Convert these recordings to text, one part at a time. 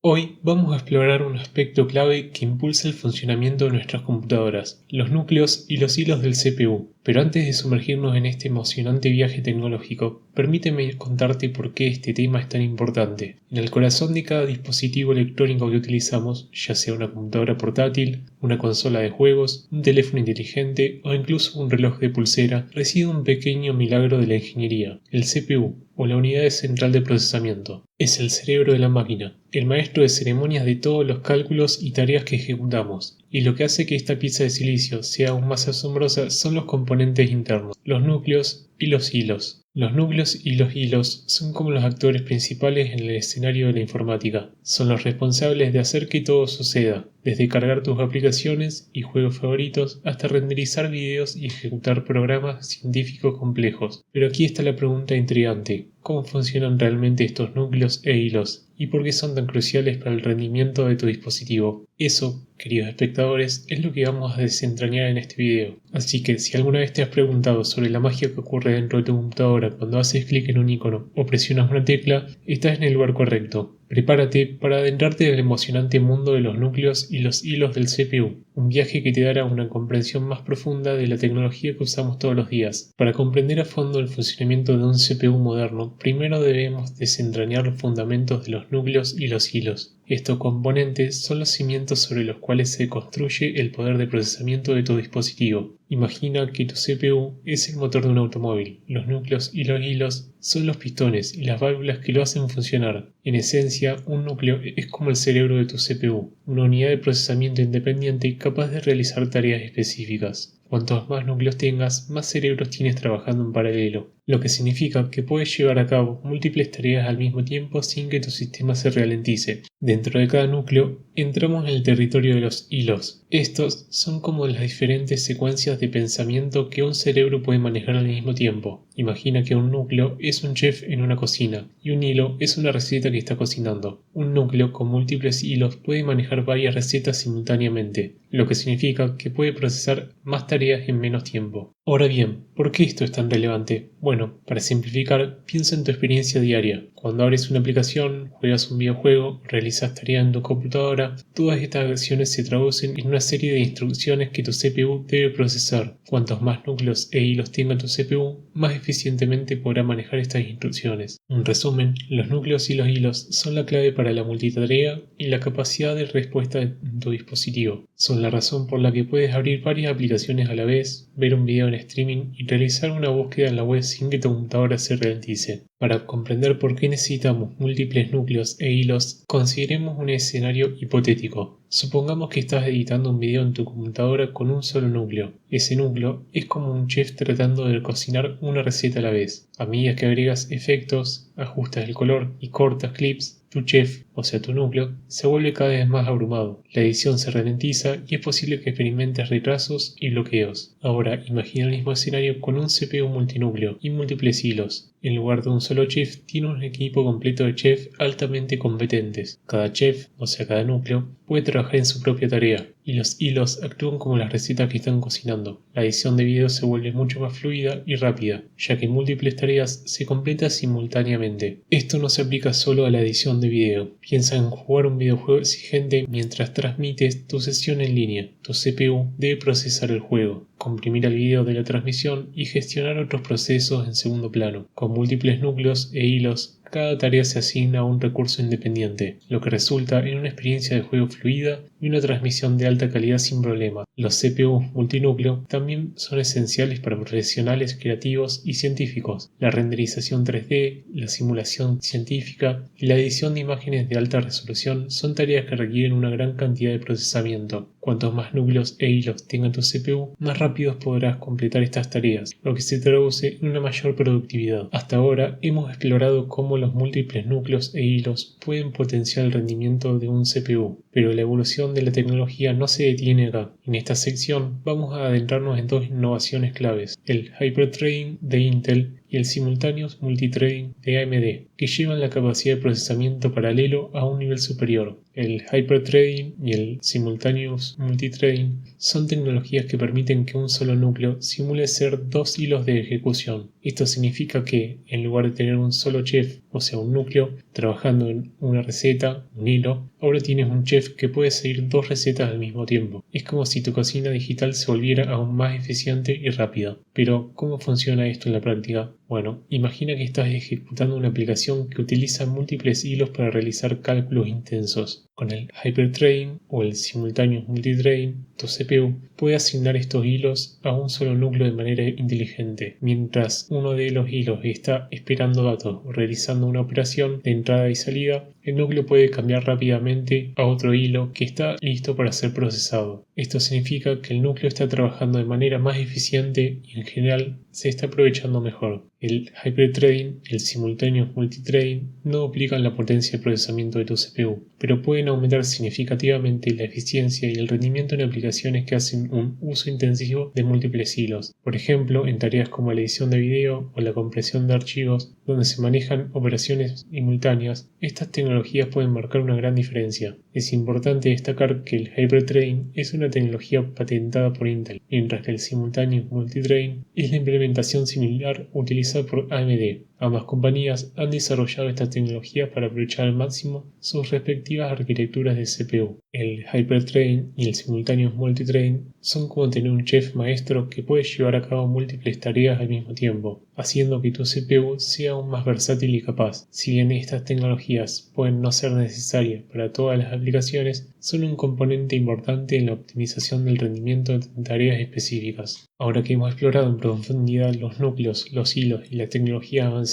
Hoy vamos a explorar un aspecto clave que impulsa el funcionamiento de nuestras computadoras, los núcleos y los hilos del CPU. Pero antes de sumergirnos en este emocionante viaje tecnológico, permíteme contarte por qué este tema es tan importante. En el corazón de cada dispositivo electrónico que utilizamos, ya sea una computadora portátil, una consola de juegos, un teléfono inteligente o incluso un reloj de pulsera, reside un pequeño milagro de la ingeniería, el CPU, o la unidad central de procesamiento. Es el cerebro de la máquina, el maestro de ceremonias de todos los cálculos y tareas que ejecutamos. Y lo que hace que esta pieza de silicio sea aún más asombrosa son los componentes internos, los núcleos y los hilos. Los núcleos y los hilos son como los actores principales en el escenario de la informática. Son los responsables de hacer que todo suceda, desde cargar tus aplicaciones y juegos favoritos hasta renderizar videos y ejecutar programas científicos complejos. Pero aquí está la pregunta intrigante: ¿cómo funcionan realmente estos núcleos e hilos? ¿Y por qué son tan cruciales para el rendimiento de tu dispositivo? Eso, queridos espectadores, es lo que vamos a desentrañar en este video. Así que si alguna vez te has preguntado sobre la magia que ocurre dentro de tu computadora cuando haces clic en un icono o presionas una tecla, estás en el lugar correcto. Prepárate para adentrarte en el emocionante mundo de los núcleos y los hilos del CPU, un viaje que te dará una comprensión más profunda de la tecnología que usamos todos los días. Para comprender a fondo el funcionamiento de un CPU moderno, primero debemos desentrañar los fundamentos de los núcleos y los hilos. Estos componentes son los cimientos sobre los cuales se construye el poder de procesamiento de tu dispositivo. Imagina que tu CPU es el motor de un automóvil. Los núcleos y los hilos son los pistones y las válvulas que lo hacen funcionar. En esencia, un núcleo es como el cerebro de tu CPU, una unidad de procesamiento independiente capaz de realizar tareas específicas. Cuantos más núcleos tengas, más cerebros tienes trabajando en paralelo, lo que significa que puedes llevar a cabo múltiples tareas al mismo tiempo sin que tu sistema se ralentice. Dentro de cada núcleo, entramos en el territorio de los hilos. Estos son como las diferentes secuencias de pensamiento que un cerebro puede manejar al mismo tiempo. Imagina que un núcleo es un chef en una cocina y un hilo es una receta que está cocinando. Un núcleo con múltiples hilos puede manejar varias recetas simultáneamente, lo que significa que puede procesar más tareas en menos tiempo. Ahora bien, ¿por qué esto es tan relevante? Bueno, para simplificar, piensa en tu experiencia diaria. Cuando abres una aplicación, juegas un videojuego, realizas tareas en tu computadora, todas estas acciones se traducen en una serie de instrucciones que tu CPU debe procesar. Cuantos más núcleos e hilos tenga tu CPU, más eficientemente podrá manejar estas instrucciones. En resumen, los núcleos y los hilos son la clave para la multitarea y la capacidad de respuesta de tu dispositivo. Son la razón por la que puedes abrir varias aplicaciones a la vez, ver un video en streaming y realizar una búsqueda en la web sin que tu computadora se ralentice. Para comprender por qué necesitamos múltiples núcleos e hilos, consideremos un escenario hipotético. Supongamos que estás editando un video en tu computadora con un solo núcleo. Ese núcleo es como un chef tratando de cocinar una receta a la vez. A medida que agregas efectos, ajustas el color y cortas clips, tu chef, o sea tu núcleo, se vuelve cada vez más abrumado. La edición se ralentiza y es posible que experimentes retrasos y bloqueos. Ahora imagina el mismo escenario con un CPU multinúcleo y múltiples hilos. En lugar de un solo chef, tiene un equipo completo de chefs altamente competentes. Cada chef, o sea cada núcleo, puede trabajar en su propia tarea, y los hilos actúan como las recetas que están cocinando. La edición de videos se vuelve mucho más fluida y rápida, ya que múltiples tareas se completan simultáneamente. Esto no se aplica solo a la edición de video. Piensa en jugar un videojuego exigente mientras transmites tu sesión en línea. Tu CPU debe procesar el juego, comprimir el video de la transmisión y gestionar otros procesos en segundo plano. Con múltiples núcleos e hilos, cada tarea se asigna a un recurso independiente, lo que resulta en una experiencia de juego fluida y una transmisión de alta calidad sin problema. Los CPU multinúcleo también son esenciales para profesionales creativos y científicos. La renderización 3D, la simulación científica y la edición de imágenes de alta resolución son tareas que requieren una gran cantidad de procesamiento. Cuantos más núcleos e hilos tenga tu CPU, más rápido podrás completar estas tareas, lo que se traduce en una mayor productividad. Hasta ahora hemos explorado cómo los múltiples núcleos e hilos pueden potenciar el rendimiento de un CPU, pero la evolución de la tecnología no se detiene acá. En esta sección vamos a adentrarnos en dos innovaciones claves: el Hyperthreading de Intel y el Simultaneous Multithreading de AMD, que llevan la capacidad de procesamiento paralelo a un nivel superior. El Hyperthreading y el Simultaneous Multithreading son tecnologías que permiten que un solo núcleo simule ser dos hilos de ejecución. Esto significa que, en lugar de tener un solo chef, o sea un núcleo, trabajando en una receta, un hilo, ahora tienes un chef que puede seguir dos recetas al mismo tiempo. Es como si tu cocina digital se volviera aún más eficiente y rápida. Pero, ¿cómo funciona esto en la práctica? Bueno, imagina que estás ejecutando una aplicación que utiliza múltiples hilos para realizar cálculos intensos. Con el Hyperthreading o el Simultaneous Multithreading, tu CPU puede asignar estos hilos a un solo núcleo de manera inteligente. Mientras uno de los hilos está esperando datos o realizando una operación de entrada y salida, el núcleo puede cambiar rápidamente a otro hilo que está listo para ser procesado. Esto significa que el núcleo está trabajando de manera más eficiente y en general se está aprovechando mejor. El Hyperthreading y el Simultaneous Multithreading no duplican la potencia de procesamiento de tu CPU, pero pueden aumentar significativamente la eficiencia y el rendimiento en aplicaciones que hacen un uso intensivo de múltiples hilos. Por ejemplo, en tareas como la edición de video o la compresión de archivos, donde se manejan operaciones simultáneas, estas tecnologías pueden marcar una gran diferencia. Es importante destacar que el Hyperthreading es una tecnología patentada por Intel, mientras que el Simultaneous Multithreading es la implementación similar utilizada por AMD. Ambas compañías han desarrollado esta tecnología para aprovechar al máximo sus respectivas arquitecturas de CPU. El Hyperthreading y el Simultaneous Multithreading son como tener un chef maestro que puede llevar a cabo múltiples tareas al mismo tiempo, haciendo que tu CPU sea aún más versátil y capaz. Si bien estas tecnologías pueden no ser necesarias para todas las aplicaciones, son un componente importante en la optimización del rendimiento de tareas específicas. Ahora que hemos explorado en profundidad los núcleos, los hilos y las tecnologías avanzadas,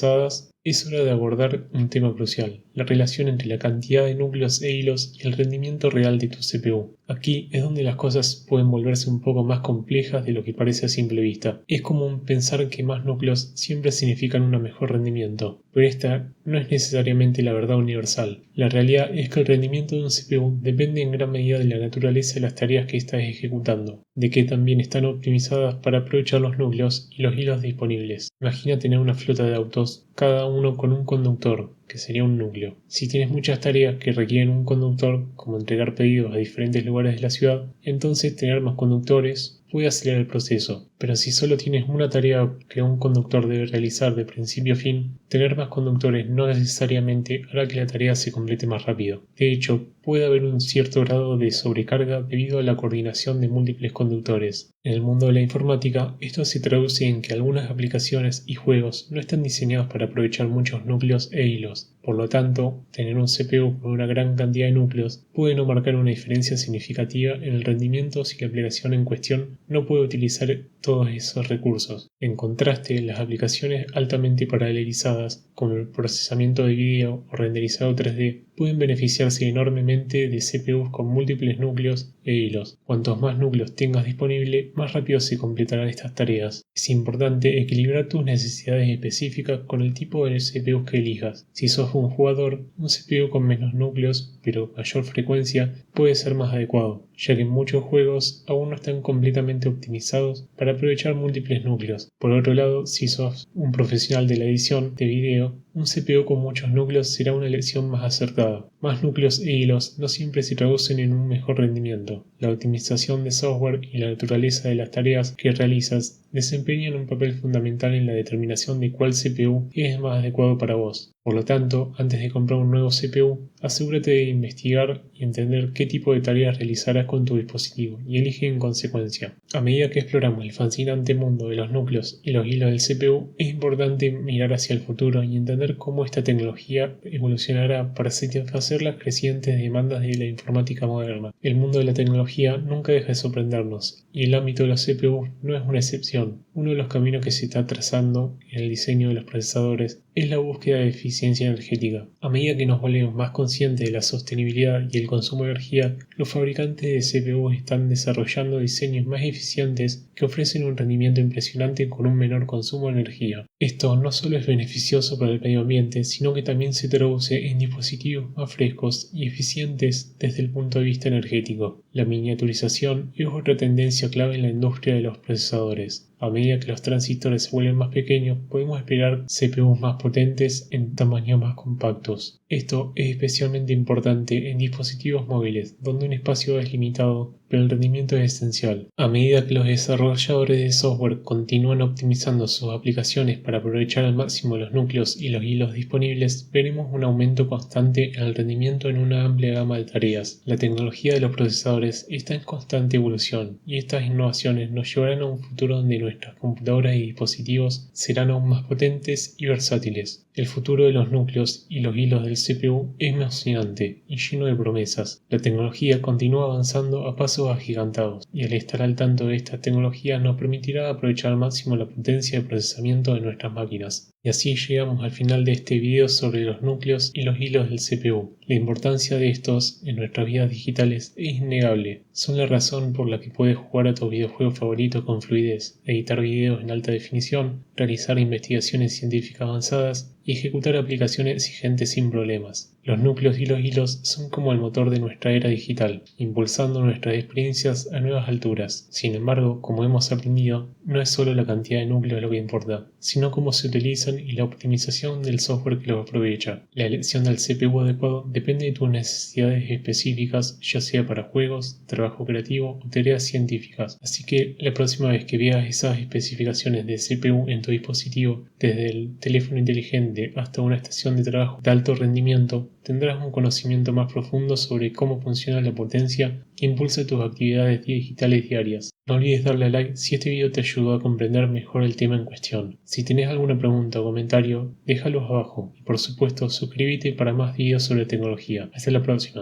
es hora de abordar un tema crucial: la relación entre la cantidad de núcleos e hilos y el rendimiento real de tu CPU. Aquí es donde las cosas pueden volverse un poco más complejas de lo que parece a simple vista. Es común pensar que más núcleos siempre significan un mejor rendimiento, pero esta no es necesariamente la verdad universal. La realidad es que el rendimiento de un CPU depende en gran medida de la naturaleza de las tareas que estás ejecutando, de que también están optimizadas para aprovechar los núcleos y los hilos disponibles. Imagina tener una flota de autos, cada uno con un conductor, que sería un núcleo. Si tienes muchas tareas que requieren un conductor, como entregar pedidos a diferentes lugares de la ciudad, entonces tener más conductores puede acelerar el proceso. Pero si solo tienes una tarea que un conductor debe realizar de principio a fin, tener más conductores no necesariamente hará que la tarea se complete más rápido. De hecho, puede haber un cierto grado de sobrecarga debido a la coordinación de múltiples conductores. En el mundo de la informática, esto se traduce en que algunas aplicaciones y juegos no están diseñados para aprovechar muchos núcleos e hilos. Por lo tanto, tener un CPU con una gran cantidad de núcleos puede no marcar una diferencia significativa en el rendimiento si la aplicación en cuestión no puede utilizar todos esos recursos. En contraste, las aplicaciones altamente paralelizadas, como el procesamiento de video o renderizado 3D, pueden beneficiarse enormemente de CPUs con múltiples núcleos e hilos. Cuantos más núcleos tengas disponible, más rápido se completarán estas tareas. Es importante equilibrar tus necesidades específicas con el tipo de CPU que elijas. Si sos un jugador, un CPU con menos núcleos, pero mayor frecuencia, puede ser más adecuado, ya que muchos juegos aún no están completamente optimizados para aprovechar múltiples núcleos. Por otro lado, si sos un profesional de la edición de video, un CPU con muchos núcleos será una elección más acertada. Más núcleos e hilos no siempre se traducen en un mejor rendimiento. La optimización de software y la naturaleza de las tareas que realizas desempeñan un papel fundamental en la determinación de cuál CPU es más adecuado para vos. Por lo tanto, antes de comprar un nuevo CPU, asegúrate de investigar y entender qué tipo de tareas realizarás con tu dispositivo y elige en consecuencia. A medida que exploramos el fascinante mundo de los núcleos y los hilos del CPU, es importante mirar hacia el futuro y entender cómo esta tecnología evolucionará para satisfacer las crecientes demandas de la informática moderna. El mundo de la tecnología nunca deja de sorprendernos, y el ámbito de los CPU no es una excepción. Uno de los caminos que se está trazando en el diseño de los procesadores es la búsqueda de eficiencia energética. A medida que nos volvemos más conscientes de la sostenibilidad y el consumo de energía, los fabricantes de CPU están desarrollando diseños más eficientes que ofrecen un rendimiento impresionante con un menor consumo de energía. Esto no solo es beneficioso para el medio ambiente, sino que también se traduce en dispositivos más frescos y eficientes desde el punto de vista energético. La miniaturización es otra tendencia clave en la industria de los procesadores. A medida que los transistores se vuelven más pequeños, podemos esperar CPUs más potentes en tamaños más compactos. Esto es especialmente importante en dispositivos móviles, donde un espacio es limitado, pero el rendimiento es esencial. A medida que los desarrolladores de software continúan optimizando sus aplicaciones para aprovechar al máximo los núcleos y los hilos disponibles, veremos un aumento constante en el rendimiento en una amplia gama de tareas. La tecnología de los procesadores está en constante evolución, y estas innovaciones nos llevarán a un futuro donde nuestras computadoras y dispositivos serán aún más potentes y versátiles. El futuro de los núcleos y los hilos del CPU es emocionante y lleno de promesas. La tecnología continúa avanzando a pasos agigantados, y al estar al tanto de esta tecnología nos permitirá aprovechar al máximo la potencia de procesamiento de nuestras máquinas. Y así llegamos al final de este video sobre los núcleos y los hilos del CPU. La importancia de estos en nuestras vidas digitales es innegable. Son la razón por la que puedes jugar a tus videojuegos favoritos con fluidez, editar videos en alta definición, realizar investigaciones científicas avanzadas y ejecutar aplicaciones exigentes sin problemas. Los núcleos y los hilos son como el motor de nuestra era digital, impulsando nuestras experiencias a nuevas alturas. Sin embargo, como hemos aprendido, no es solo la cantidad de núcleos lo que importa, sino cómo se utilizan y la optimización del software que los aprovecha. La elección del CPU adecuado depende de tus necesidades específicas, ya sea para juegos, trabajo creativo o tareas científicas. Así que la próxima vez que veas esas especificaciones de CPU en tu dispositivo, desde el teléfono inteligente hasta una estación de trabajo de alto rendimiento, tendrás un conocimiento más profundo sobre cómo funciona la potencia que impulsa tus actividades digitales diarias. No olvides darle a like si este video te ayudó a comprender mejor el tema en cuestión. Si tenés alguna pregunta o comentario, déjalos abajo y por supuesto suscríbete para más videos sobre tecnología. Hasta la próxima.